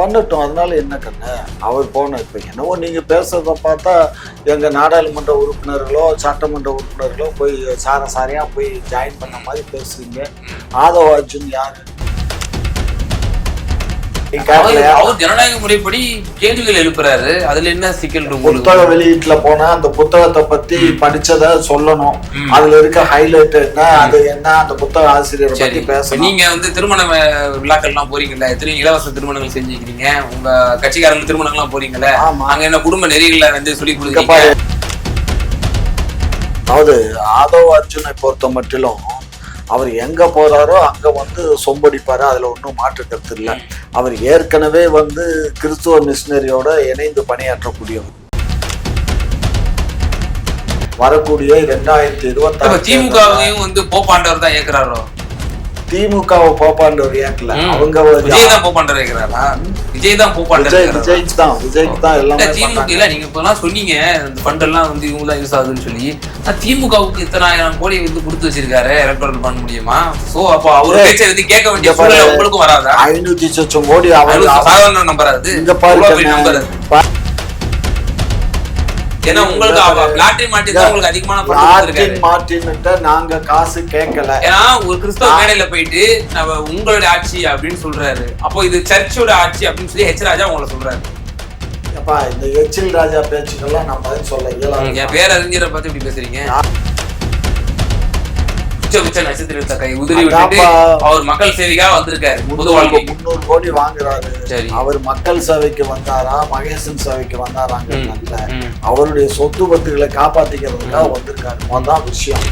பண்ணட்டும், அதனால என்ன கண்ணு. அவர் போன இப்போ என்னவோ நீங்கள் பேசுகிறத பார்த்தா எங்கள் நாடாளுமன்ற உறுப்பினர்களோ சட்டமன்ற உறுப்பினர்களோ போய் சாரையாக போய் ஜாயின் பண்ண மாதிரி பேசுறீங்க. ஆதவ அர்ஜுன் யாரு? அவர் ஜனநாயக முறைப்படி கேள்விகள் எழுப்புறாரு. அதுல என்ன சிக்கல்? புத்தக வெளியீட்டுல போனா அந்த புத்தகத்தை பத்தி படிச்சத சொல்லணும். அதுல இருக்க ஹைலைட் என்ன, அது என்ன, அந்த புத்தக ஆசிரியரை பத்தி பேசணும். நீங்க வந்து திருமண விழாக்கள் எல்லாம் போறீங்கல்ல, எத்தனை இலவச திருமணங்கள் செஞ்சுக்கிறீங்க, உங்க கட்சிக்காரங்க திருமணங்கள் எல்லாம் போறீங்கல்ல, அங்க என்ன குடும்ப நெறிகளை வந்து சொல்லி கொடுக்க. அதாவது ஆதவ அர்ஜுனை பொறுத்த மட்டிலும் அவர் எங்க போறாரோ அங்க வந்து சொம்படிப்பாரு. அதுல ஒன்றும் மாற்று கருத்து இல்லை. அவர் ஏற்கனவே வந்து கிறிஸ்துவ மிஷினரியோட இணைந்து பணியாற்றக்கூடியவர். வரக்கூடிய 2026 திமுகவையும் வந்து போப்பாண்டவர் தான் ஏற்கிறாரோ? திமுகவை போப்பாண்டவர் ஏற்கல, அவங்க விஜய் தான் போப்பாண்டவர் ஏற்கிறாரா? விஜய் தான் போப்பாண்டவர். விஜய்க்கு தான் எல்லாம். திமுக இல்ல, நீங்க இப்பெல்லாம் சொன்னீங்க இந்த ஃபண்ட் எல்லாம் வந்து இவங்க தான் யூஸ் ஆகுதுன்னு சொல்லி. திமுகவுக்கு இத்தனை 1000 கோடி வந்து கொடுத்து வச்சிருக்காரு எலக்ட்ரல் பண்ண முடியுமா? சோ அப்போ அவரு பேச்சை வந்து கேட்க வேண்டிய சூழ்நிலை உங்களுக்கும் வராதா? 500 லட்சம் கோடி சாதாரண நம்பர் அது. இங்க பாருங்க நம்பர் அது. ஏன்னா உங்களுக்கு லாட்டரி மார்ட்டின் தான் உங்களுக்கு அதிகமான மார்ட்டின்ட்ட நாங்க காசு கேட்கல. ஏன்னா ஒரு கிறிஸ்தவ மேடையில போயிட்டு உங்களுடைய ஆட்சி அப்படின்னு சொல்றாரு. அப்போ இது சர்ச்சோட ஆட்சி அப்படின்னு சொல்லி ஹெச் ராஜா உங்களை சொல்றாரு. அப்பா இந்த எச்சில் ராஜா பேச்சுக்கெல்லாம் நான் பதில் சொல்ல இயலாது. என் பேரறிஞரை பார்த்து இப்படி பேசுறீங்க. நட்சத்திரத்தை உதிரி விட்டுட்டு அவர் மக்கள் சேவைக்காக வந்திருக்காரு. 300 கோடி வாங்குறாரு. அவர் மக்கள் சேவைக்கு வந்தாரா மகேசன் சேவைக்கு வந்தாராங்க? அவருடைய சொத்து பத்துகளை காப்பாத்திக்கிறதுக்காக வந்திருக்காரு. அதான் விஷயம்.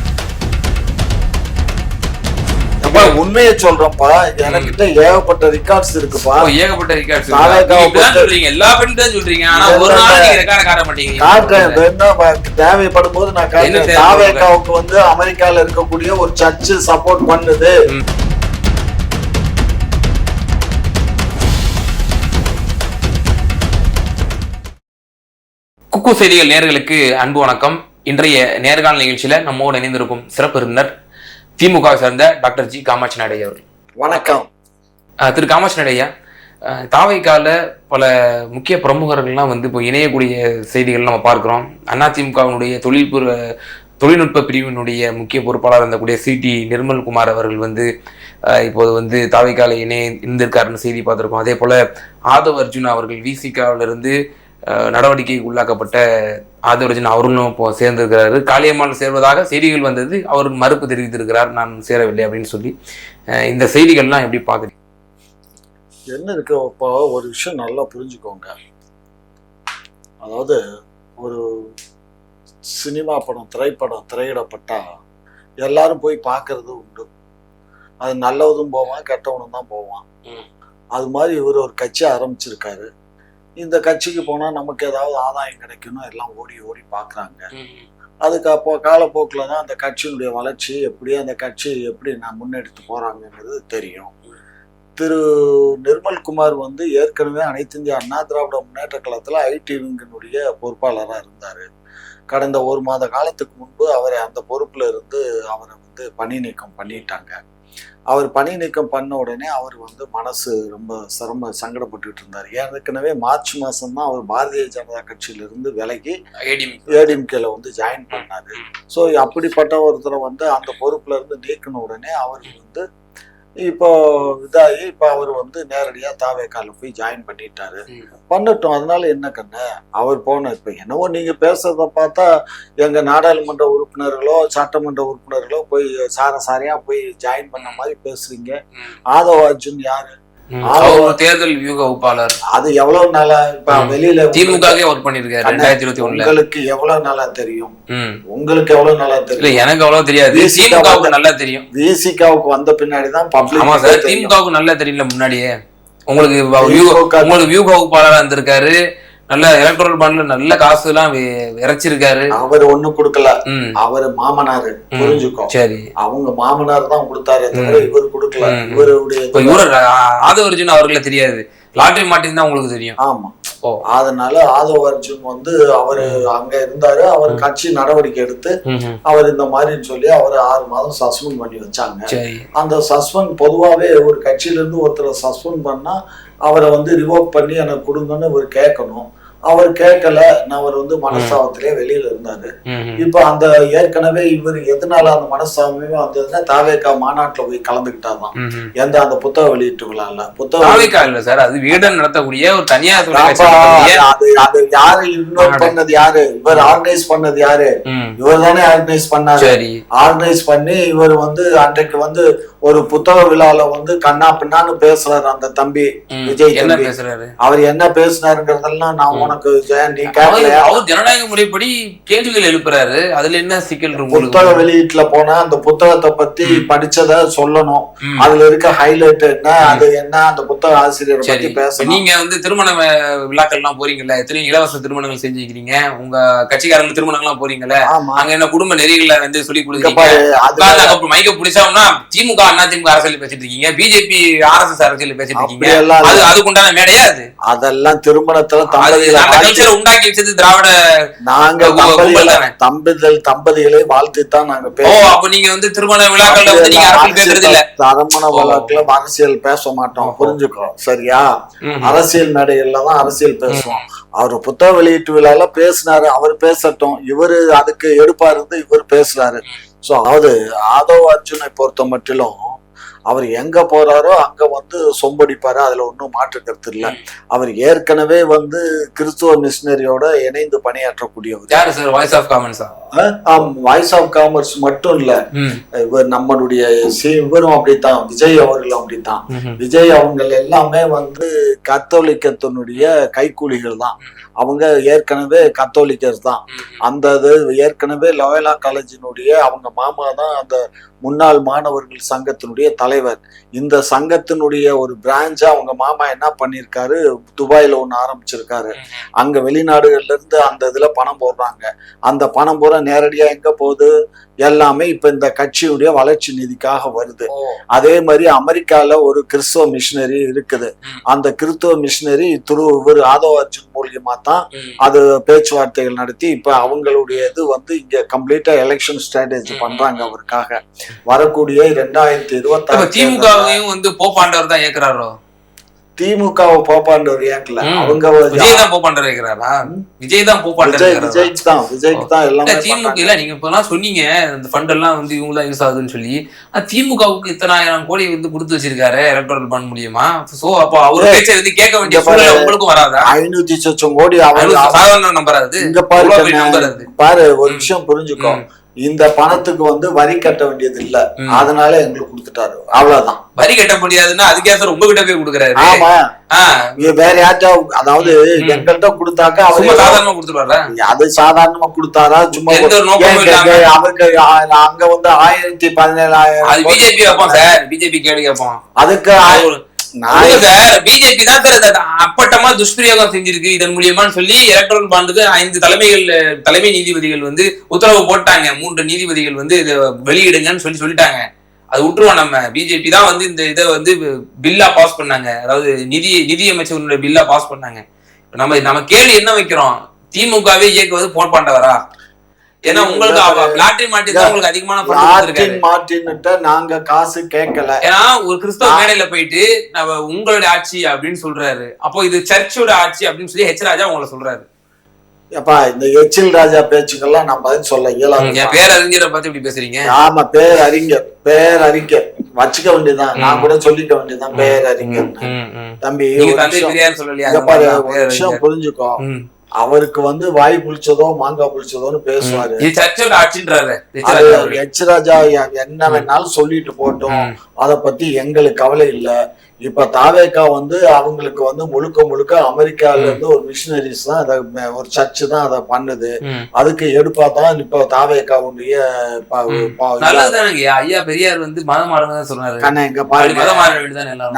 உண்மையை சொல்றப்பா, எனக்கிட்ட ஏகப்பட்ட ரெக்கார்ட்ஸ் இருக்குப்பா. ஏகப்பட்ட ரெக்கார்ட்ஸ் சொல்றீங்க, எல்லா பெண்ணும் தான் சொல்றீங்க. ஆனா ஒரு நாள் நீங்க ரெக்கார்ட் காட்ட மாட்டீங்க. காட்டுறேன், தேவைப்படும் போது நான் காட்டுறேன். தாவேகாவுக்கு வந்து அமெரிக்கால இருக்கக்கூடிய ஒரு சர்ச்சு சப்போர்ட் பண்ணுது. குக்கு செய்திகள் நேயர்களுக்கு அன்பு வணக்கம். இன்றைய நேர்காணல் நிகழ்ச்சியில நம்மோடு இணைந்திருக்கும் சிறப்பு விருந்தினர் திமுக சேர்ந்த டாக்டர் ஜி காமாட்சி நாயுடு அவர்கள். வணக்கம். திரு காமாட்சி நாயுடு, தாவைக்கால பல முக்கிய பிரமுகர்கள்லாம் வந்து இப்போ இணையக்கூடிய செய்திகள் நம்ம பார்க்கிறோம். அதிமுகவினுடைய தொழில்நுட்ப பிரிவினுடைய முக்கிய பொறுப்பாளர் இருந்தக்கூடிய சிடி நிர்மல்குமார் அவர்கள் வந்து இப்போது வந்து தாவைக்கால இணைந்திருக்காருன்னு செய்தி பார்த்துருக்கோம். அதே போல ஆதவ அர்ஜுன் அவர்கள் விசிகாவிலிருந்து நடவடிக்கைக்கு உள்ளாக்கப்பட்ட ஆதவர்ஜன் அவர்களும் இப்போ சேர்ந்திருக்கிறாரு. காளியம்மாள் சேர்வதாக செய்திகள் வந்தது. அவர் மறுப்பு தெரிவித்திருக்கிறார், நான் சேரவில்லை அப்படின்னு சொல்லி. இந்த செய்திகள்லாம் எப்படி பார்க்குறீங்க? என்ன இருக்கு இப்போ ஒரு விஷயம் நல்லா புரிஞ்சுக்கோங்க. அதாவது ஒரு சினிமா படம் திரையிடப்பட்டா எல்லாரும் போய் பார்க்கறது உண்டு. அது நல்லவதும் போவான், கெட்டவனும் தான் போவான். அது மாதிரி இவர் ஒரு கட்சி ஆரம்பிச்சிருக்காரு. இந்த கட்சிக்கு போனா நமக்கு ஏதாவது ஆதாயம் கிடைக்கணும், எல்லாம் ஓடி ஓடி பாக்குறாங்க. அதுக்கு அப்போ காலப்போக்கில் தான் அந்த கட்சியினுடைய வளர்ச்சி அந்த கட்சி எப்படி நான் முன்னெடுத்து போறாங்கிறது தெரியும். திரு நிர்மல்குமார் வந்து ஏற்கனவே அனைத்து இந்திய அண்ணா திராவிட முன்னேற்ற கழகத்துல ஐடி விங்கினுடைய பொறுப்பாளராக இருந்தாரு. கடந்த 1 மாத காலத்துக்கு முன்பு அவரை அந்த பொறுப்புல இருந்து அவரை வந்து பணி நீக்கம் பண்ணிட்டாங்க. அவர் பணி நீக்கம் பண்ண உடனே அவர் வந்து மனசு ரொம்ப சங்கடப்பட்டுட்டு இருந்தார். ஏற்கனவே மார்ச் மாசம் தான் அவர் பாரதிய ஜனதா கட்சியிலிருந்து விலகி ஏடிஎம்கேல வந்து ஜாயின் பண்ணாரு. ஸோ அப்படிப்பட்ட ஒருத்தரை வந்து அந்த பொறுப்புல இருந்து நீக்கின உடனே அவர் வந்து இப்போ அவர் வந்து நேரடியா தாவேகால போய் ஜாயின் பண்ணிட்டாரு. பண்ணட்டும், அதனால என்ன கண்ணு. அவர் போன இப்போ என்னவோ நீங்க பேசுறத பார்த்தா எங்க நாடாளுமன்ற உறுப்பினர்களோ சட்டமன்ற உறுப்பினர்களோ போய் சாரையா போய் ஜாயின் பண்ண மாதிரி பேசுறீங்க. ஆதவ அர்ஜுன் யாரு? தேர்தல் வியூக வகுப்பாளர். அது எவ்வளவு நாளா இப்ப வெளியில திமுக ஒர்க் பண்ணிருக்காரு 2021. உங்களுக்கு எவ்வளவு நாளா தெரியும்? உங்களுக்கு எவ்வளவு நாளா தெரியும்? எனக்கு அவ்வளவு தெரியாது. திமுகவுக்கு நல்லா தெரியும். விசிகாவுக்கு வந்த பின்னாடிதான் பப்ளிக். ஆமா சார், திமுகவுக்கு நல்லா தெரியல முன்னாடியே. உங்களுக்கு வியூக வகுப்பாளரா இருந்திருக்காரு. நல்ல எலக்ட்ரல் பாண்ட்ல நல்ல காசு எல்லாம் இறைச்சிருக்காரு. அவர் ஒண்ணும் கொடுக்கல. அவரு மாமனாரு, புரிஞ்சுக்கோ. சரி, அவங்க மாமனார் தான் கொடுத்தாரு, இவர் கொடுக்கல. இவருடைய ஆதவ அர்ஜுன் அவர்களே தெரியாது. லாட்டரி மாட்டின் தான் உங்களுக்கு தெரியும். ஆமா. அதனால ஆதவ் அர்ஜுன் வந்து அவரு அங்க இருந்தாரு. அவர் கட்சி நடவடிக்கை எடுத்து அவர் இந்த மாதிரின்னு சொல்லி அவரு 6 மாதம் சஸ்பெண்ட் பண்ணி வச்சாங்க. அந்த சஸ்பெண்ட் பொதுவாவே ஒரு கட்சியில இருந்து ஒருத்தரை சஸ்பெண்ட் பண்ணா அவரை வந்து ரிவோக் பண்ணி எனக்கு கொடுங்கன்னு இவர் கேட்கணும். அவர் கேட்கல. அவர் வந்து மனஸ்தாபத்திலே வெளியில இருந்தாரு. இப்ப அந்த ஏற்கனவே இவர் எதனால அந்த மனஸ்தாபமே வந்ததுன்னா தாவேகா மாநாட்டுல போய் கலந்துக்கிட்டாதான். எந்த அந்த புத்தக வெளியீட்டு விழால புத்தகம் இல்ல சார், அது வீடன் நடத்தக்கூடிய ஒரு தனியார் அது யாரு இன்வைட் பண்ணது யாரு, இவர் ஆர்கனைஸ் பண்ணது யாரு, இவர் தானே ஆர்கனைஸ் பண்ணாரு. ஆர்கனைஸ் பண்ணி இவர் வந்து அன்றைக்கு வந்து ஒரு புத்தக விழால வந்து கண்ணா பின்னான்னு பேசுறாரு அந்த தம்பி விஜய். என்ன பேசுறாரு, அவர் என்ன பேசினாருங்கிறதெல்லாம் நான் உனக்கு அவர் ஜனநாயக முறைப்படி கேள்விகள் எழுப்புறாரு. அதுல என்ன சிக்கல்? புத்தக வெளியீட்டுல போனா அந்த புத்தகத்தை பத்தி படிச்சத சொல்லணும். அதுல இருக்க ஹைலைட் என்ன, அது என்ன, அந்த புத்தக ஆசிரியரை பத்தி பேசணும். நீங்க வந்து திருமண விழாக்கள் எல்லாம் போறீங்கல்ல, எத்தனையோ இலவச திருமணங்கள் செஞ்சுக்கிறீங்க, உங்க கட்சிக்காரங்க திருமணங்கள் எல்லாம் போறீங்கல்ல, அங்க என்ன குடும்ப நெறிகளை வந்து சொல்லி கொடுக்குறீங்க. மைக்க பிடிச்சோம்னா திமுக அதிமுக அரசியல் பேசிட்டு இருக்கீங்க, பிஜேபி RSS அரசியல் பேசிட்டு இருக்கீங்க. அதுக்குண்டான மேடையா அது? அதெல்லாம் திருமணத்துல உண்டாக்கி வச்சது திராவிட. நாங்க தம்பதிகளை வாழ்த்துத்தான் நாங்க அப்ப நீங்க வந்து திருமண விழாக்கள்ல வந்து நீங்க அரசியல் பேசுறது இல்ல. திருமண விழாக்கள் அரசியல் பேச மாட்டோம், புரிஞ்சுக்கோ சரியா? அரசியல் மேடைகள்ல தான் அரசியல் பேசுவோம். அவரு புத்தக வெளியீட்டு விழால பேசினாரு, அவர் பேசட்டும். இவரு அதுக்கு எடுப்பா இருந்து இவர் பேசுறாரு. சோ அதாவது ஆதவ் அர்ஜுனை பொறுத்த மட்டிலும் அவர் எங்க போறாரோ அங்க வந்து சொம்படிப்பாரு. அதுல ஒன்றும் மாற்று கருத்து இல்லை. அவர் ஏற்கனவே வந்து கிறிஸ்துவ மிஷினரியோட இணைந்து பணியாற்றக்கூடியவர். Voice of commerce. Voice of commerce மட்டும் இல்ல, இவர் நம்மளுடைய இவரும் அப்படித்தான், விஜய் அவர்களும் அப்படித்தான். விஜய் அவங்க எல்லாமே வந்து கத்தோலிக்கத்தினுடைய கைக்கூலிகள் தான். அவங்க ஏற்கனவே கத்தோலிக்கர் தான். அந்த ஏற்கனவே லோயலா காலேஜினுடைய அவங்க மாமா தான் அந்த முன்னாள் மாணவர்கள் சங்கத்தினுடைய தலைவர். இந்த சங்கத்தினுடைய ஒரு பிரான்ச்சா அவங்க மாமா என்ன பண்ணிருக்காரு, துபாயில ஒண்ணு ஆரம்பிச்சிருக்காரு. அங்க வெளிநாடுகள்ல இருந்து அந்த இதுல பணம் போடுறாங்க. அந்த பணம் பூரா நேரடியா எங்க போகுது, எல்லாமே இப்ப இந்த கட்சியுடைய வளர்ச்சி நிதிக்காக வருது. அதே மாதிரி அமெரிக்கால ஒரு கிறிஸ்துவ மிஷினரி இருக்குது. அந்த கிறிஸ்துவ மிஷினரி இவர் ஆதவ் அர்ஜுன் மூலியமா தான் அது பேச்சுவார்த்தைகள் நடத்தி இப்ப அவங்களுடைய இது வந்து இங்க கம்ப்ளீட்டா எலெக்ஷன் ஸ்ட்ராட்டஜி பண்றாங்க அவருக்காக. வரக்கூடிய 2026 திமுகவையும் வந்து போப்பாண்டவர் தான் ஏற்கிறாரோ? திமுகவை போப்பாண்டவர் ஏற்கல, அவங்க விஜய் தான் போப்பாண்டவர் ஏற்கிறாரா? விஜய் தான் போப்பாண்டவர். விஜய்க்கு தான் எல்லாமே. திமுக இல்ல, நீங்க இப்பெல்லாம் சொன்னீங்க இந்த ஃபண்ட் எல்லாம் வந்து இவங்க தான் யூஸ் ஆகுதுன்னு சொல்லி. திமுகவுக்கு இத்தனை 1000 கோடி வந்து கொடுத்து வச்சிருக்காரு எலக்ட்ரல் ஃபண்ட் மூலியமா. சோ அப்போ அவரு பேச்சை வந்து கேட்க வேண்டிய சூழ்நிலை உங்களுக்கும் வராதா? 500 லட்சம் கோடி சாதாரண நம்பர் அது. இங்க பாரு ஒரு விஷயம் புரிஞ்சுக்கோ. இந்த பணத்துக்கு வந்து வரி கட்ட வேண்டியது இல்ல, அதனால எங்களுக்கு கொடுத்துட்டாரு, அவ்வளவுதான். வரி கட்ட முடியாதுன்னா அதுக்கே சார் உங்ககிட்ட போய் கொடுக்குறாரு. ஆமா, வேற யார்ட்டா, அதாவது எங்கள்கிட்ட கொடுத்தாக்க அவர் சாதாரணமா கொடுத்துருவாரா? அது சாதாரணமா கொடுத்தாரா? சும்மா அவருக்கு அங்க வந்து 1017 பிஜேபி வைப்போம் சார், பிஜேபி கேள்வி கேட்போம். அதுக்கு பிஜேபி தான் சார் அப்பட்டமா துஷ்பிரயோகம் செஞ்சிருக்கு இதன் மூலியமான்னு சொல்லி எலக்ட்ரல் பாண்டுக்கு 5 தலைமை நீதிபதிகள் வந்து உத்தரவு போட்டாங்க. 3 நீதிபதிகள் வந்து இதை வெளியிடுங்கன்னு சொல்லிட்டாங்க. அது விட்டுருவோம். நம்ம பிஜேபி தான் வந்து இந்த இதை வந்து பில்லா பாஸ் பண்ணாங்க, அதாவது நிதி அமைச்சர்களுடைய பில்லா பாஸ் பண்ணாங்க. நம்ம கேள்வி என்ன வைக்கிறோம், திமுகவே இயக்குவது போப்பாண்டவரா? ஏன்னா உங்களுக்கு லாட்டரி மார்ட்டின் தான் உங்களுக்கு அதிகமான நாங்க காசு கேட்கல. ஏன்னா ஒரு கிறிஸ்தவ மேடையில போயிட்டு நம்ம உங்களுடைய ஆட்சி அப்படின்னு சொல்றாரு. அப்போ இது சர்ச்சோட ஆட்சி அப்படின்னு சொல்லி ஹெச் ராஜா உங்களை சொல்றாரு. அப்பா இந்த எச்சில் ராஜா பேச்சுக்கெல்லாம் நான் பதில் சொல்ல இயலாது. பேரறிஞரை பத்தி இப்படி பேசுறீங்க? ஆமா, பேரறிஞர் வச்சுக்க வேண்டியதான். நான் கூட சொல்லிக்க வேண்டியதான் பேரறிஞர். தம்பி விஷயம் புரிஞ்சுக்கோ. அவருக்கு வந்து வாய் புளிச்சதோ மாங்காய் புளிச்சதோன்னு பேசுவாரு. எச் ராஜா என்ன வேணாலும் சொல்லிட்டு போட்டோம், அத பத்தி எங்களுக்கு கவலை இல்ல. இப்ப தாவேகா வந்து அவங்களுக்கு வந்து முழுக்க அமெரிக்கால இருந்து ஒரு மிஷினரிஸ் தான் அத, ஒரு சர்ச்சு தான் அதை பண்ணுது. அதுக்கு எடுப்பா தான் இப்ப தாவேகாவுடைய ஐயா பெரியார் வந்து மதம் மாறுங்க சொன்னாரு. இங்க பாருங்க,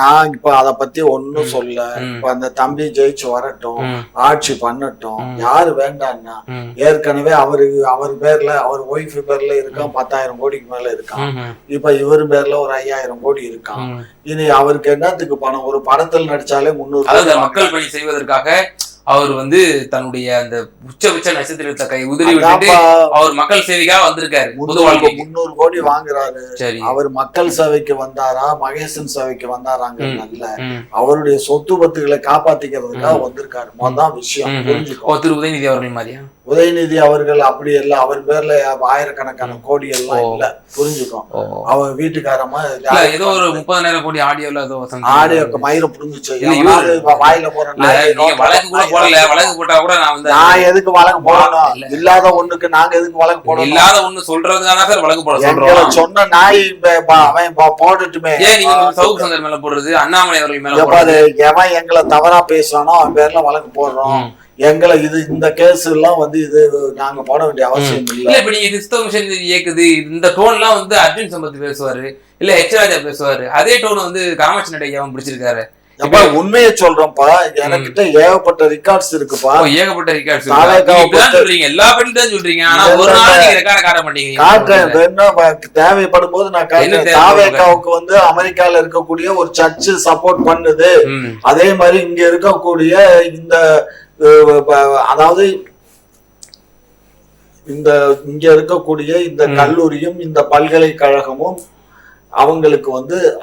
நான் இப்ப அத பத்தி ஒன்னும் சொல்ல. இப்ப அந்த தம்பி ஜெயிச்சு வரட்டும், ஆட்சி பண்ணட்டும். இருக்கட்டும், யாரு வேண்டான்னா ஏற்கனவே அவர் பேர்ல அவர் ஒய்ஃப் பேர்ல இருக்கான் 10,000 கோடிக்கு மேல இருக்கான். இப்ப இவர் பேர்ல ஒரு 5,000 கோடி இருக்கான். இனி அவருக்கு என்னத்துக்கு பணம்? ஒரு படத்தில் நடிச்சாலே 300 மக்கள் பணி செய்வதற்காக அவர் வந்து தன்னுடைய அந்த உச்ச நட்சத்திரத்தை கை உதறி விட்டு அவர் மக்கள் சேவைக்காக வந்திருக்காரு. 300 கோடி வாங்குறாரு. அவர் மக்கள் சேவைக்கு வந்தாரா மகேசன் சேவைக்கு வந்தாராங்க? நல்ல அவருடைய சொத்து பத்துகளை காப்பாத்திக்கிறதுக்காக வந்திருக்காரு. மொதல் விஷயம் புரிஞ்சுக்கோ. திரு உதயநிதி அவர்கள் மாதிரியா? உதயநிதி அவர்கள் அப்படி இல்ல. அவர் பேர்ல 1000கணக்கான கோடி எல்லாம் இல்ல, புரிஞ்சுக்கோ. அவர் வீட்டுக்காரமா ஏதோ ஒரு 30,000 கோடி ஆடியோல ஆடியோ மயிரை புரிஞ்சுச்சு. வாயில போறேன் வழக்கு போட்டா கூட நான் எதுக்கு வழக்கு போடணும்? இல்லாத ஒண்ணுக்கு நாங்க எதுக்கு வழக்கு போடணும்? இல்லாத ஒண்ணு சொல்றதுக்காக சார் வழக்கு போட சொல்றோம். சொன்ன நாய் அவன் போட்டுட்டுமே. ஏன் நீங்க சவுக்கு சங்கர் மேல போடுறது, அண்ணாமலை அவர்கள் மேல போடுறது? எவன் எங்களை தவறா பேசுறானோ அவன் பேர்ல வழக்கு போடுறோம். எங்களை இந்த கேஸ் எல்லாம் இது நாங்க போட வேண்டிய அவசியம் இல்ல. இப்ப நீங்க கிறிஸ்தவ மிஷன் இயக்குது இந்த டோன் எல்லாம் அர்ஜுன் சம்பத் பேசுவாரு, இல்ல எச் ராஜா பேசுவாரு. அதே டோன் காமாட்சி நடையாவும் பிடிச்சிருக்காரு. உண்மையை சொல்றேன்ப்பா, எனக்கிட்ட ஏகப்பட்ட ரெக்கார்ட்ஸ் இருக்குப்பா. ஏகப்பட்ட ரெக்கார்ட்ஸ் சொல்றீங்க, எல்லா பேரும் தான் சொல்றீங்க. ஆனா ஒரு நாள் நீங்க ரெக்கார்ட் காட்ட மாட்டீங்க. காட்டுறேன், தேவைப்படும் போது நான் காட்டுறேன். தாவேகாவுக்கு அமெரிக்கால இருக்கக்கூடிய ஒரு சர்ச் சப்போர்ட் பண்ணுது. அதே மாதிரி இங்க இருக்கக்கூடிய இந்த அதாவது இங்க இருக்கக்கூடிய இந்த கல்லூரியும் இந்த பல்கலைக்கழகமும் அவங்களுக்கு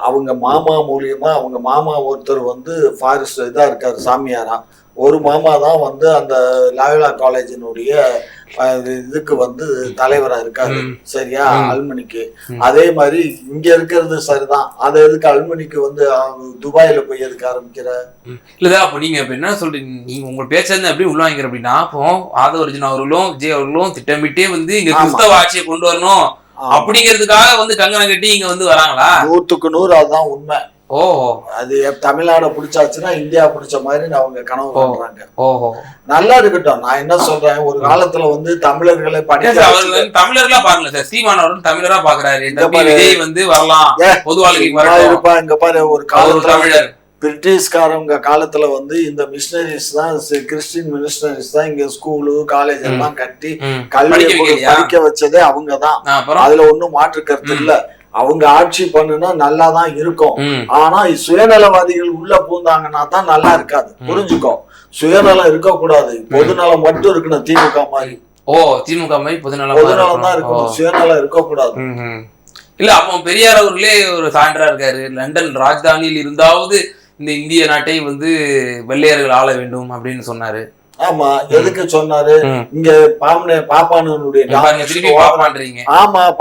அவங்க மாமா மூலியமா, அவங்க மாமா ஒருத்தர் ஃபாரஸ்ட் இதா இருக்காரு, சாமியாரா. ஒரு மாமா தான் அந்த லாயோலா காலேஜினுடைய இதுக்கு தலைவரா இருக்காரு. சரியா? அல்மணிக்கு. அதே மாதிரி இங்க இருக்கிறது சரிதான். அது எதுக்கு அல்மணிக்கு துபாயில போய் எதுக்கு ஆரம்பிக்கிற? இல்லதா அப்ப நீங்க இப்ப என்ன சொல்றீங்க? நீங்க உங்க பேச்ச அப்படி உள்வாங்கிக்கிற அப்படின்னா, அப்போ ஆதவர்ஜுன் அவர்களும் விஜய் அவர்களும் திட்டமிட்டே இங்க கிறிஸ்தவ ஆட்சியை கொண்டு வரணும் அப்படிங்கிறதுக்காக கங்கணம் கட்டி இங்க வராங்களா? 100க்கு 100 அதுதான் உண்மை. அது தமிழ்நாட பிடிச்சாச்சுன்னா இந்தியா பிடிச்ச மாதிரி அவங்க கனவு பண்றாங்க. நல்லா இருக்கட்டும். நான் என்ன சொல்றேன், ஒரு காலத்துல தமிழர்களை தமிழர்களா பாருங்க சார். சீமான் அவர்கள் தமிழரா பாக்குறாரு. விஜய் வரலாம், பொது வாழ்க்கை இருப்பா. இங்க பாரு, ஒரு காலத்துல தமிழர் பிரிட்டிஷ்காரங்க காலத்துல இந்த மிஷினரிஸ் தான், கிறிஸ்டின் மிஷினரிஸ் தான் இங்க ஸ்கூலு காலேஜ் எல்லாம் கட்டி கல்வி படிக்க வச்சதே அவங்கதான். அதுல ஒண்ணும் மாற்று கருத்து இல்ல. அவங்க ஆட்சி பண்ணுனா நல்லாதான் இருக்கும். ஆனா சுயநலவாதிகள் உள்ள பூந்தாங்கன்னா தான் நல்லா இருக்காது, புரிஞ்சுக்கோ. சுயநலம் இருக்கக்கூடாது, பொதுநலம் மட்டும் இருக்கணும். திமுக மாதிரி. திமுக மாதிரி பொதுநலம் தான் இருக்கணும், சுயநலம் இருக்கக்கூடாது. இல்ல அப்போ பெரியார் அவர்களே ஒரு சான்றா இருக்காரு. லண்டன் ராஜதானியில் இருந்தாவது இந்த இந்திய நாட்டை வெள்ளையர்கள் ஆள வேண்டும் அப்படின்னு சொன்னாரு. ஆமா, எதுக்கு சொன்னாரு? இங்க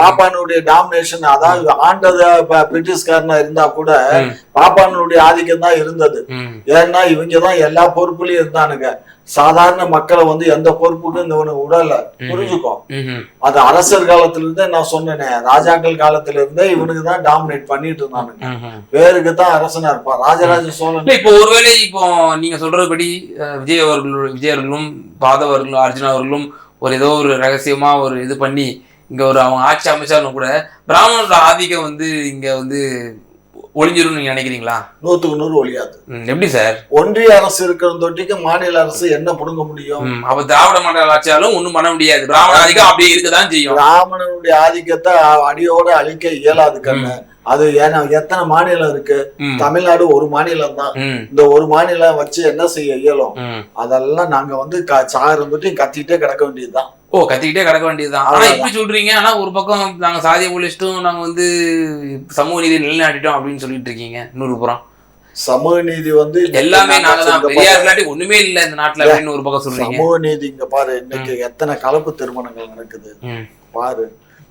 பாப்பானுடைய டாமினேஷன், அதாவது ஆண்டது பிரிட்டிஷ்காரனா இருந்தா கூட பாப்பானுடைய ஆதிக்கம் தான் இருந்தது. ஏன்னா இவங்கதான் எல்லா பொறுப்புலயும் இருந்தானுங்க. சாதாரண மக்களை எந்த பொறுப்புக்கும் இந்த உடல, புரிஞ்சுக்கோ. அது அரசர் காலத்துல இருந்தே நான் சொன்னேனே, ராஜாக்கள் காலத்துல இருந்தே இவனுக்கு தான் டாமினேட் பண்ணிட்டு இருந்தானுங்க. பேருக்கு தான் அரசனா இருப்பான் ராஜராஜ சோழன். இப்போ ஒருவேளை இப்போ நீங்க சொல்றபடி விஜய் அவர்களும் பாதவர்களும் அர்ஜுன் அவர்களும் ஏதோ ஒரு ரகசியமா ஒரு இது பண்ணி இங்க அவங்க ஆட்சி அமைச்சாலும் கூட பிராமணரோட ஆதிக்கம் இங்க ஒளிஞ்சிரும் நீங்க நினைக்கிறீங்களா? 100க்கு 100 ஒழியாது. எப்படி சார்? ஒன்றிய அரசு இருக்கிற தொட்டிக்கு மாநில அரசு என்ன புடுங்க முடியும்? அப்ப திராவிட மாடல் ஆட்சியாலும் ஒண்ணும் பண்ண முடியாது. பிராமண ஆதிக்கம் அப்படியே இருக்குதான் செய்யும். பிராமணனுடைய ஆதிக்கத்தை அடியோட அழிக்க இயலாது கண்ணு. அது ஏன்னா எத்தனை மாநிலம் இருக்கு? தமிழ்நாடு ஒரு மாநிலம் தான். இந்த ஒரு மாநிலம் வச்சு என்ன செய்ய இயலும்? அதெல்லாம் நாங்க சாகரம் தொட்டி கத்திட்டே கிடக்க வேண்டியதுதான். கத்திக்கிட்டே கிடக்க வேண்டியதுதான். ஆனா இப்படி சொல்றீங்க. ஆனா ஒரு பக்கம் நாங்க சாதிய ஒழிச்சிட்டோம், நாங்க சமூக நீதி நிலைநாட்டிட்டோம் அப்படின்னு சொல்லிட்டு இருக்கீங்க. 100% சமூக நீதி எல்லாமே நாங்க தான், பெரியார் இல்லாட்டி ஒண்ணுமே இல்ல இந்த நாட்டுல அப்படின்னு ஒரு பக்கம் சொல்றீங்க. சமூக நீதி இங்க பாரு, இன்னைக்கு எத்தனை கலப்பு திருமணங்கள் நடக்குது பாரு.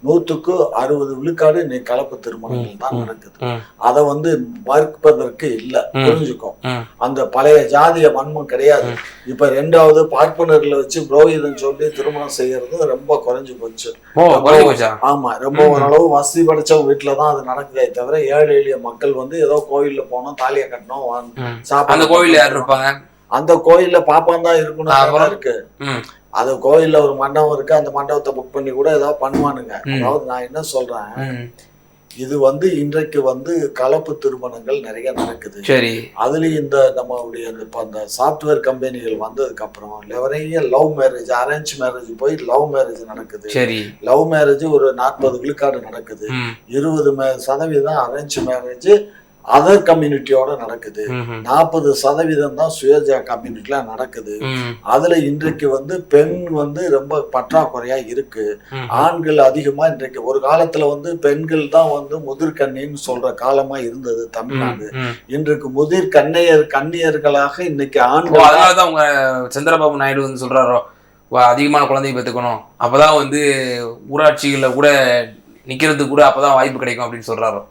100க்கு 60 விழுக்காடு இன்னைக்கு கலப்பு திருமணங்கள் தான் நடக்குது. அதை மறுப்பதற்கு இல்ல, புரிஞ்சுக்கோ. அந்த பழைய ஜாதிய வன்மம் கிடையாது. இப்ப 2வது பார்ப்பனர்களை வச்சு புரோகிதம் சொல்லி திருமணம் செய்யறது ரொம்ப குறைஞ்சு போச்சு. ஆமா, ரொம்ப ஓரளவு வசதி படைச்சவங்க வீட்டுலதான் அது நடக்குதே தவிர ஏழை எளிய மக்கள் ஏதோ கோயில்ல போனோம், தாலியை கட்டணும், சாப்பாடு. கோயில் யாரு இருப்பாங்க? அந்த கோயில்ல பாப்பான் தான் இருக்கணும் இருக்கு. அது கோயில்ல ஒரு மண்டபம் இருக்கு, அந்த மண்டபத்தை புக் பண்ணி கூட ஏதாவது பண்ணுவானுங்க. அதாவது நான் என்ன சொல்றேன், இது இன்றைக்கு கலப்பு திருமணங்கள் நிறைய நடக்குது. சரி. அதுலயும் இந்த நம்மளுடைய அந்த சாப்ட்வேர் கம்பெனிகள் வந்ததுக்கு அப்புறம் நிறைய லவ் மேரேஜ், அரேஞ்ச் மேரேஜ் போய் லவ் மேரேஜ் நடக்குது. சரி. லவ் மேரேஜ் ஒரு 40 விழுக்காடு நடக்குது. 20% அரேஞ்ச் மேரேஜ் அதர் கம்யூனிட்டியோட நடக்குது. 40% தான் சுயஜா கம்யூனிட்டில நடக்குது. அதுல இன்றைக்கு பெண் ரொம்ப பற்றாக்குறையா இருக்கு. ஆண்கள் அதிகமா இன்றைக்கு, ஒரு காலத்துல பெண்கள் தான் முதிர்கண்ணின்னு சொல்ற காலமா இருந்தது தமிழ்நாடு. இன்றைக்கு முதிர் கன்னியர்களாக இன்னைக்கு ஆண்கள். அதனாலதான் உங்க சந்திரபாபு நாயுடு சொல்றாரோ அதிகமான குழந்தைங்க பெற்றுக்கணும், அப்பதான் ஊராட்சிகள்ல கூட நிக்கிறது கூட அப்பதான் வாய்ப்பு கிடைக்கும் அப்படின்னு சொல்றாரோ.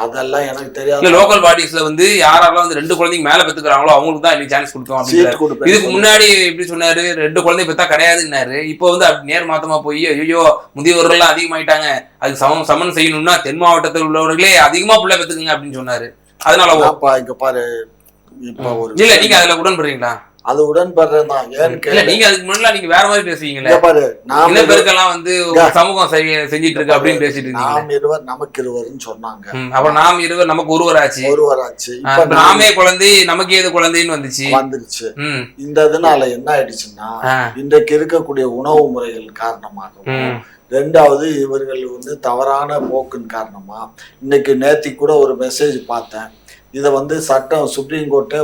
அதெல்லாம் எனக்கு தெரியாது. லோக்கல் பாடிஸ்ல யாரெல்லாம் 2 குழந்தைங்க மேல பெத்துக்கிறாங்களோ அவங்களுக்கு தான் இன்னைக்கு சான்ஸ் கொடுக்கும் அப்படின்னு. இதுக்கு முன்னாடி எப்படி சொன்னாரு, 2 குழந்தை பெத்தா கிடையாதுன்னாரு. இப்போ நேர் மாத்தமா போய் ஐயோ முதியவர்கள் எல்லாம் அதிகமாயிட்டாங்க, அதுக்கு சமன் செய்யணும்னா தென் மாவட்டத்தில் உள்ளவர்களே அதிகமா பிள்ளை பெத்துக்குங்க அப்படின்னு சொன்னாரு. அதனால இங்க பாரு, இப்ப ஒரு இல்ல நீங்க அதுல உடன்படுறீங்களா? அது உடன்படுறதுதான். நீங்க அதுக்கு முன்னாடி நீங்க வேற மாதிரி பேசுவீங்களே, பாரு இனப்பெருக்கெல்லாம் சமூகம் செஞ்சிட்டு இருக்கு அப்படின்னு பேசிட்டு இருக்கீங்க. நாம் இருவர் நமக்கு இருவர்னு சொன்னாங்க. அப்புறம் நாம் இருவர் நமக்கு ஒருவராச்சு. இப்ப நாமே குழந்தை நமக்கு ஏது குழந்தைன்னு வந்துருச்சு. இந்த இதனால என்ன ஆயிடுச்சுன்னா, இன்றைக்கு இருக்கக்கூடிய உணவு முறைகள் காரணமாகவும், 2வது இவர்கள் தவறான போக்கின் காரணமா, இன்னைக்கு நேத்தி கூட ஒரு மெசேஜ் பார்த்தேன். இதை சட்டம் சுப்ரீம் கோர்ட்டே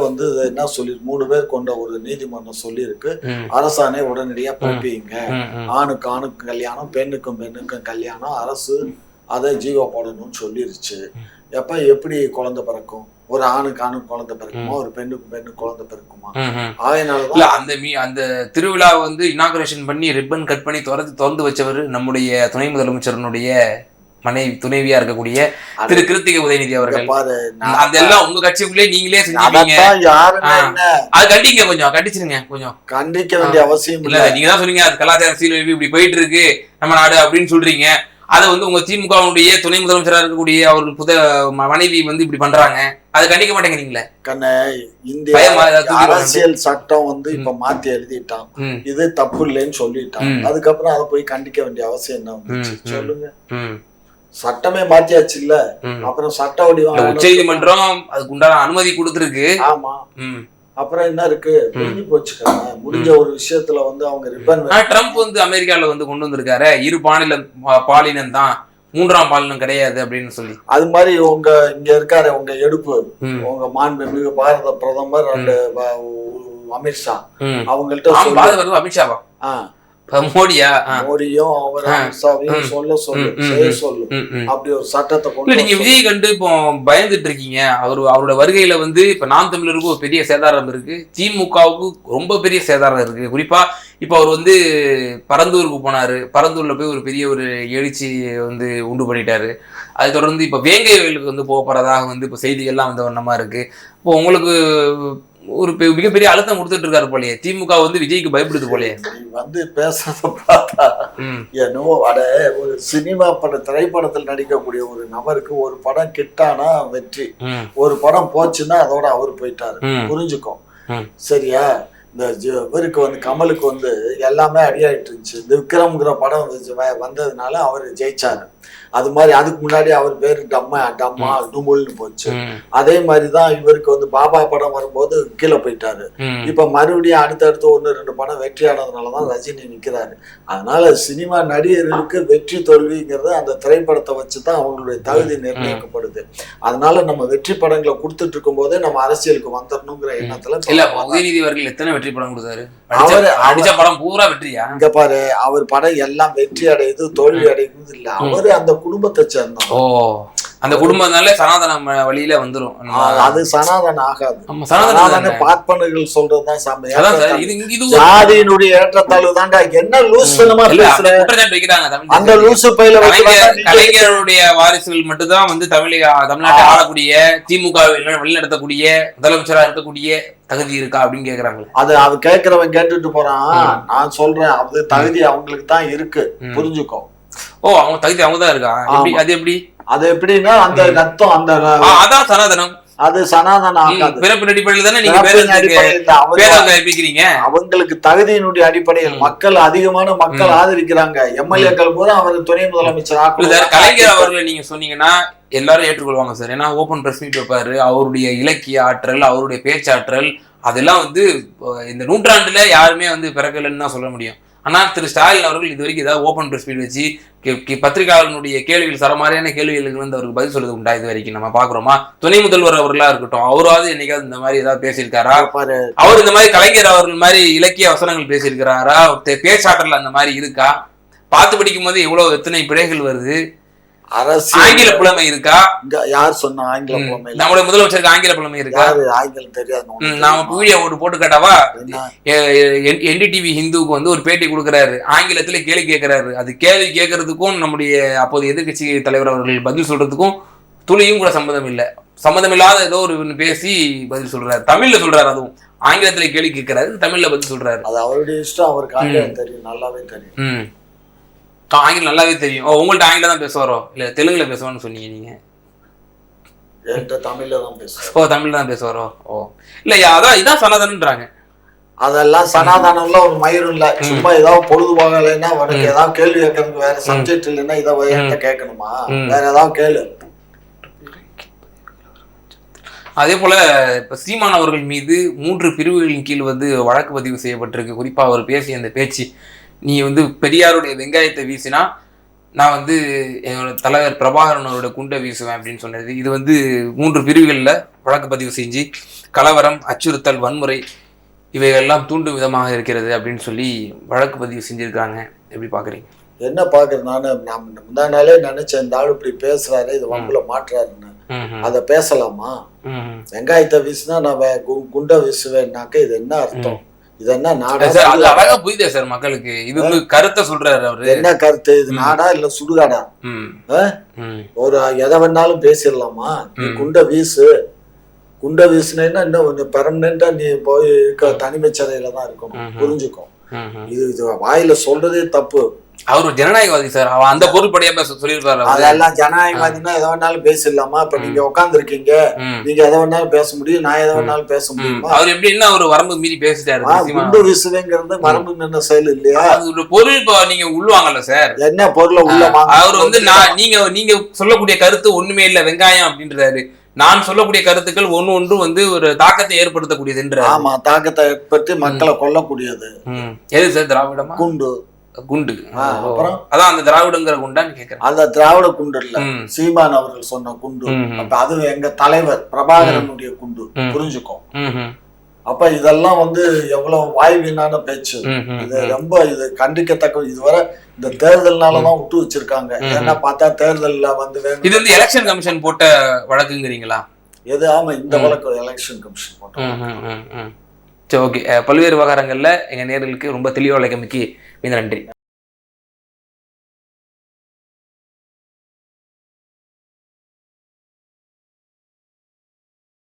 என்ன சொல்லி 3 பேர் கொண்ட ஒரு நீதிமன்றம் சொல்லியிருக்கு, அரசாணை உடனடியா பிறப்பிங்க. ஆணுக்கு ஆணுக்கு கல்யாணம், பெண்ணுக்கும் பெண்ணுக்கும் கல்யாணம், அரசு அதை ஜீவோ போடணும்னு சொல்லிருச்சு. எப்படி குழந்தை பிறக்கும்? ஒரு ஆணுக்கு ஆணுக்கு குழந்தை பிறக்குமா, ஒரு பெண்ணுக்கு பெண்ணுக்கு குழந்தை பிறக்குமா? அதனாலதான் அந்த திருவிழா இனாகுரேஷன் பண்ணி ரிப்பன் கட் பண்ணி திறந்து வச்சவர் நம்முடைய துணை முதலமைச்சருடைய மனைவி துணைவியா இருக்கக்கூடிய திரு கிருத்திகை உதயநிதி அவர்கள். அதெல்லாம் உங்க கட்சிக்குள்ளே நீங்களே செஞ்சீங்க. அது கண்டிங்க, கொஞ்சம் கண்டிச்சிருங்க. கொஞ்சம் கண்டிக்க வேண்டிய அவசியம் இல்ல. நீங்க தான் சொன்னீங்க அது கலாச்சார சீரழிவு இப்படி போயிட்டு இருக்கு நம்ம நாடு அப்படின்னு சொல்றீங்க. அதை உங்க திமுகவுடைய துணை முதலமைச்சரா இருக்கக்கூடிய அவர்கள் மனைவி இப்படி பண்றாங்க, அதை கண்டிக்க மாட்டேங்கிறீங்களே. இந்திய அரசியல் சட்டம் இப்ப மாத்தி எழுதிட்டான், இது தப்பு இல்லைன்னு சொல்லிட்டான். அதுக்கப்புறம் அதை போய் கண்டிக்க வேண்டிய அவசியம் என்ன வந்துச்சு சொல்லுங்க? சட்டமே மாத்தியாச்சு இல்ல. அப்புறம் சட்ட வடிவம் உச்ச நீதிமன்றம் அதுக்கு உண்டான அனுமதி கொடுத்துருக்கு. ஆமா, அப்புறம் என்ன இருக்கு, முடிஞ்சு போச்சுக்காங்க. முடிஞ்ச ஒரு விஷயத்துல அவங்க ரிப்பன். ட்ரம்ப் அமெரிக்கால கொண்டு வந்திருக்காரு, இரு பாலினம் தான், 3ஆம் பாலினம் கிடையாது அப்படின்னு சொல்லி. அது மாதிரி இங்க இருக்காரு உங்க எடுப்பு, உங்க மாண்புமிகு பாரத பிரதமர் அமித்ஷா, அவங்கள்ட்ட அமித்ஷாவா மோடியா மோடியும் அவர் அமித்ஷாவையும் சொல்லு அப்படி ஒரு சட்டத்தை கொண்டு. நீங்க விஜய் கண்டு இப்போ பயந்துட்டு இருக்கீங்க. அவரோட வருகையில இப்ப நாம் தமிழருக்கு ஒரு பெரிய சேதாரம் இருக்கு, திமுகவுக்கு ரொம்ப பெரிய சேதாரம் இருக்கு. குறிப்பா இப்ப அவர் பரந்தூருக்கு போனாரு, பரந்தூர்ல போய் ஒரு பெரிய ஒரு எழுச்சி உண்டு பண்ணிட்டாரு. அது தொடர்ந்து இப்ப வேங்கை வயலுக்கு போக போறதாக இப்ப செய்திகள்லாம் வண்ணமா இருக்கு. இப்போ உங்களுக்கு ஒரு மிகப்பெரிய அழுத்தம் கொடுத்துட்டு இருக்காரு போலயே, திமுக விஜய்க்கு பயப்படுது போலயே. பேசுறத பார்த்தா ஏன்னோ ஒரு சினிமா திரைப்படத்தில் நடிக்கக்கூடிய ஒரு நபருக்கு ஒரு படம் கிட்டானா வெற்றி, ஒரு படம் போச்சுன்னா அதோட அவர் போயிட்டாரு, புரிஞ்சுக்கோ. சரியா? இந்த இவருக்கு கமலுக்கு எல்லாமே அடியாயிட்டு இருந்துச்சு. இந்த விக்ரம்ங்கிற படம் வந்ததுனால அவர் ஜெயிச்சாரு. அது மாதிரி அதுக்கு முன்னாடி அவர் பேரு டம்மா டுமுல்னு போச்சு. அதே மாதிரிதான் இவருக்கு பாபா படம் வரும்போது கீழே போயிட்டாரு. இப்ப மறுபடியும் அடுத்தடுத்து 1-2 படம் வெற்றியானதுனாலதான் ரஜினி நிக்கிறாரு. அதனால சினிமா நடிகர்களுக்கு வெற்றி தோல்விங்கிறது அந்த திரைப்படத்தை வச்சுதான் அவங்களுடைய தகுதி நிர்ணயிக்கப்படுது. அதனால நம்ம வெற்றி படங்களை கொடுத்துட்டு இருக்கும் போதே நம்ம அரசியலுக்கு வந்துடணுங்கிற எண்ணத்துல. இல்ல உதயநிதி அவர்கள் எத்தனை வெற்றி படம் கொடுத்தாரு? அடிச்ச படம் பூரா வெற்றியா? இங்க பாரு, அவர் படம் எல்லாம் வெற்றி அடையுது தோல்வி அடையுது இல்ல, அவரு அந்த குடும்பத்தை சேர்ந்தோம். அந்த குடும்பம்னால சனாதன வழியில வந்துரும். அது சனாதனம் ஆகாது. பார்ப்பனர்கள் சொல்றதுதான் ஜாதியினுடைய ஏற்றத்தாழ்வு தாண்டா. என்ன லூசுமா அந்த லூசு பையில கலைஞருடைய வாரிசுகள் மட்டும்தான் தமிழ்நாட்டை ஆளக்கூடிய திமுக வழிநடத்தக்கூடிய முதலமைச்சரா இருக்கக்கூடிய தகுதி இருக்கா அப்படின்னு கேக்குறாங்க. அது கேட்கிறவன் கேட்டுட்டு போறான். நான் சொல்றேன், அது தகுதி அவங்களுக்கு தான் இருக்கு, புரிஞ்சுக்கோ. அவங்க தகுதி அவங்க தான் இருக்கா? அது எப்படி? அது எப்படின்னா அந்த ரத்தம், அந்த அதான் சனாதனம். அது சனாதன ஆகாது. பிறப்பின் அடிப்படையில் தானே நீங்க பிறப்பின் அடிப்படையில் இல்ல. பேரம் கற்பிக்கிறீங்க. அவங்களுக்கு தகுதியினுடைய அடிப்படையில் மக்கள் அதிகமான மக்கள் ஆதரிக்கிறாங்க. எம்எல்ஏக்கள் பூரா அவர் துணை முதலமைச்சர் ஆக்குவார். கலைஞர் அவர்களை நீங்க சொன்னீங்கன்னா எல்லாரும் ஏற்றுக்கொள்வாங்க சார். ஏன்னா ஓபன் பிரஸ் மீட் வைப்பாரு. அவருடைய இலக்கிய ஆற்றல், அவருடைய பேச்சாற்றல் அதெல்லாம் வந்து இந்த நூற்றாண்டுல யாருமே வந்து பிறக்கலன்னு தான் சொல்ல முடியும். ஆனா திரு ஸ்டாலின் அவர்கள் இது வரைக்கும் ஏதாவது ஓபன் பிரஸ் மீட் வச்சு பத்திரிகையாளர்களுடைய கேள்விகள் சரமாரியான கேள்விகளுக்கு வந்து அவருக்கு பதில் சொல்றது உண்டா இது வரைக்கும் நம்ம பாக்குறோமா? துணை முதல்வர் அவர்களா இருக்கட்டும், அவராவது என்னைக்காவது இந்த மாதிரி ஏதாவது பேசியிருக்காரா? அவர் இந்த மாதிரி கலைஞர் அவர்கள் மாதிரி இலக்கிய வசனங்கள் பேசியிருக்கிறாரா? பேச்சாற்றல் அந்த மாதிரி இருக்கா? பார்த்து படிக்கும் போது எவ்வளவு எத்தனை பிழைகள் வருது. ஆங்கில புலமை இருக்கா? யார் சொன்னா ஆங்கில புலமை? நம்முடைய முதலமைச்சருக்கு ஆங்கில புலமை இருக்கா? ஆங்கிலம் தெரியாது. நாம வீடியோ ஒரு போட்டு காட்டாவா? என்டிடிவி ஹிந்துவுக்கு வந்து ஒரு பேட்டி கொடுக்கறாரு, ஆங்கிலத்துல கேள்வி கேட்கிறாரு. அது கேள்வி கேட்கறதுக்கும் நம்முடைய அப்போது எதிர்கட்சி தலைவர் அவர்கள் பதில் சொல்றதுக்கும் துளியும் கூட சம்மதம் இல்லை. சம்மதம் இல்லாத ஏதோ ஒரு பேசி பதில் சொல்றாரு. தமிழ்ல சொல்றாரு, அதுவும் ஆங்கிலத்துல கேள்வி கேட்கிறாரு, தமிழ்ல பதில் சொல்றாரு. அது அவருடைய இஷ்டம். அவருக்கு ஆங்கிலம் தெரியும், நல்லாவே தெரியும். ஆங்கிலம் நல்லாவே தெரியும். உங்கள்ட்ட ஆங்கிலம் தான் பேசுவாரோ இல்ல தெலுங்குல பேசுவான்னு சொன்னீங்க நீங்க? தமிழ்ல தான் பேசுவார். தமிழ்ல தான் பேசுவாரோ? இல்லையா, அதான் இதான் சனாதனன்றாங்க. அதெல்லாம் சனாதனம்ல ஒரு மயிரும் இல்ல. சும்மா ஏதாவது பொழுதுபோகலைன்னா உனக்கு ஏதாவது கேள்வி கேட்கறதுக்கு வேற சப்ஜெக்ட் இல்லைன்னா இதை என்கிட்ட கேட்கணுமா? வேற ஏதாவது கேளு. அதே போல இப்ப சீமான் அவர்கள் மீது 3 பிரிவுகளின் கீழ் வந்து வழக்கு பதிவு செய்யப்பட்டிருக்கு. குறிப்பா அவர் பேசிய அந்த பேச்சு, நீ வந்து பெரியாருடைய வெங்காயத்தை வீசினா நான் வந்து என்னோட தலைவர் பிரபாகரன் அவரோட குண்டை வீசுவேன் அப்படின்னு சொன்னது. இது வந்து 3 பிரிவுகளில் வழக்கு பதிவு செஞ்சு கலவரம், அச்சுறுத்தல், வன்முறை இவையெல்லாம் தூண்டும் விதமாக இருக்கிறது அப்படின்னு சொல்லி வழக்கு பதிவு செஞ்சிருக்காங்க. எப்படி பாக்குறீங்க? என்ன பாக்குறது? நான் முந்தா நாளே நினைச்சேன், இந்த ஆள் இப்படி பேசுறாரு, இது வம்புல மாற்றாருன்னு. அத பேசலாமா? வெங்காயத்தை வீசினா நான் குண்டை வீசுவேன்னாக்க இது என்ன அர்த்தம்? இது என்ன நாடா? அழகா புரியுதே சார் மக்களுக்கு. இது வந்து கருத்தை சொல்றாரு அவரு. என்ன கருத்து? இது நாடா இல்ல சுடுகாடா? ஒரு எதை வேணாலும் பேசிடலாமா? நீ குண்டை வீசு. குண்டை வீசுனேன்னா இன்னும் பெர்மனண்டா நீ போய் தனிமை சிறையில தான் இருக்கணும். புரிஞ்சுக்கும். இது வாயில சொல்றதே தப்பு. அவர் ஒரு ஜனநாயகவாதி சார். அவன் அந்த பொருள்படியா சொல்லியிருக்காரு. அதெல்லாம் ஜனநாயகவாதினா எதை வேணாலும் பேசிடலாமா? இப்ப நீங்க உட்கார்ந்து இருக்கீங்க, நீங்க எதை வேணாலும் பேச முடியும், நான் எதை வேணாலும் பேச முடியுமா? அவர் எப்படின்னா ஒரு வரம்பு மீறி பேசிட்டாரு. குண்டு வீசுவேங்கிறது வரம்பு நின்ன செயல் இல்லையா? அது ஒரு பொருள் நீங்க உள்வாங்கல்ல சார். என்ன பொருளை உள்ள அவர் வந்து நீங்க சொல்லக்கூடிய கருத்து ஒண்ணுமே இல்ல வெங்காயம் அப்படின்றாரு. நான் சொல்லக்கூடிய கருத்துக்கள் ஒன்று வந்து ஒரு தாக்கத்தை ஏற்படுத்தக்கூடியது என்று. ஆமா, தாக்கத்தை ஏற்படுத்தி மக்களை கொல்லக்கூடியது. எது சார்? திராவிடமா? குண்டு. குண்டு. அப்புறம் அதான் அந்த திராவிடங்கிற குண்டான்னு கேக்குறேன். அந்த திராவிட குண்டு இல்ல, சீமான் அவர்கள் சொன்ன குண்டு. அப்ப அது எங்க தலைவர் பிரபாகரனுடைய குண்டு. புரிஞ்சுக்கும். அப்ப இதெல்லாம் வந்து எவ்வளவு வாய்வீனான பேச்சு. இது ரொம்ப இது கண்டிக்கத்தக்க. இதுவரை இந்த தேர்தல்னாலதான் விட்டு வச்சிருக்காங்க. ஏன்னா பார்த்தா தேர்தல்ல வந்து இது வந்து எலெக்ஷன் கமிஷன் போட்ட வழக்குங்கிறீங்களா? எது? ஆமா, இந்த வழக்கு எலெக்ஷன் கமிஷன் போட்ட. சரி, ஓகே. பல்வேறு விவகாரங்கள்ல எங்க நேயர்களுக்கு ரொம்ப தெளிவாக விளக்கமிக்கு நன்றி.